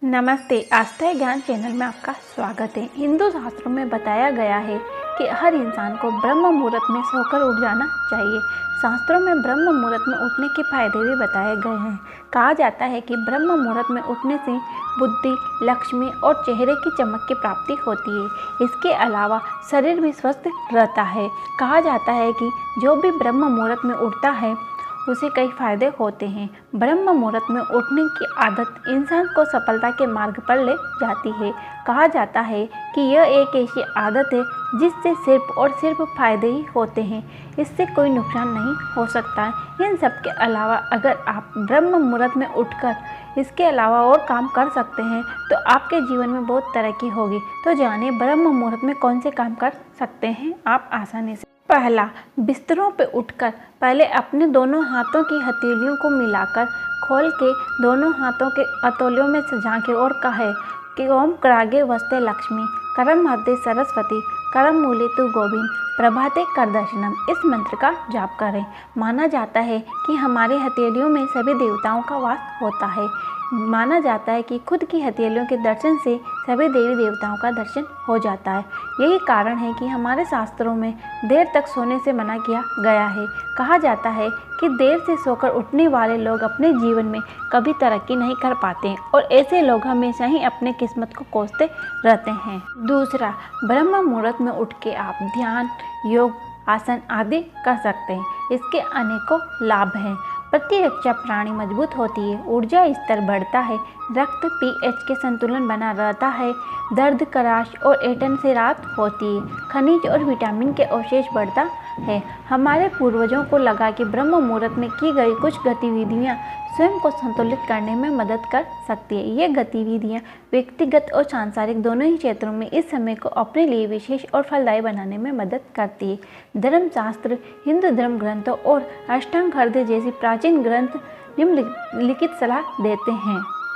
नमस्ते, आस्था ज्ञान चैनल में आपका स्वागत है। हिंदू शास्त्रों में बताया गया है कि हर इंसान को ब्रह्म मुहूर्त में सोकर उठ जाना चाहिए। शास्त्रों में ब्रह्म मुहूर्त में उठने के फायदे भी बताए गए हैं। कहा जाता है कि ब्रह्म मुहूर्त में उठने से बुद्धि, लक्ष्मी और चेहरे की चमक की प्राप्ति होती है। इसके अलावा शरीर भी स्वस्थ रहता है। कहा जाता है कि जो भी ब्रह्म मुहूर्त में उठता है उसे कई फायदे होते हैं। ब्रह्म मुहूर्त में उठने की आदत इंसान को सफलता के मार्ग पर ले जाती है। कहा जाता है कि यह एक ऐसी आदत है जिससे सिर्फ और सिर्फ फायदे ही होते हैं, इससे कोई नुकसान नहीं हो सकता। इन सब के अलावा अगर आप ब्रह्म मुहूर्त में उठकर इसके अलावा और काम कर सकते हैं तो आपके जीवन में बहुत तरक्की होगी। तो जानिए ब्रह्म मुहूर्त में कौन से काम कर सकते हैं आप आसानी से। पहला, बिस्तरों पर उठकर पहले अपने दोनों हाथों की हथेलियों को मिलाकर खोल के दोनों हाथों के हथेलियों में झांके और कहे कि ओम करागे वस्ते लक्ष्मी, करम हस्ते सरस्वती, करम मूले तु गोविंद, प्रभाते कर दर्शनम। इस मंत्र का जाप करें। माना जाता है कि हमारे हथेलियों में सभी देवताओं का वास होता है। माना जाता है कि खुद की हथेलियों के दर्शन से सभी देवी देवताओं का दर्शन हो जाता है। यही कारण है कि हमारे शास्त्रों में देर तक सोने से मना किया गया है। कहा जाता है कि देर से सोकर उठने वाले लोग अपने जीवन में कभी तरक्की नहीं कर पाते और ऐसे लोग हमेशा ही अपने किस्मत को कोसते रहते हैं। दूसरा, ब्रह्म मुहूर्त में उठ के आप ध्यान, योग, आसन आदि कर सकते हैं। इसके अनेकों लाभ हैं। प्रतिरक्षा प्राणी मजबूत होती है, ऊर्जा स्तर बढ़ता है, रक्त पीएच के संतुलन बना रहता है, दर्द, कराश और ऐंठन से राहत होती है, खनिज और विटामिन के अवशेष बढ़ता है। हमारे पूर्वजों को लगा कि ब्रह्म मुहूर्त में की गई कुछ गतिविधियां स्वयं को संतुलित करने में मदद कर सकती है। ये गतिविधियां व्यक्तिगत और सांसारिक दोनों ही क्षेत्रों में इस समय को अपने लिए विशेष और फलदायी बनाने में मदद करती है। धर्मशास्त्र, हिंदू धर्म ग्रंथों और अष्टांग हृदय जैसी प्राचीन ग्रंथ निम्नलिखित सलाह देते हैं।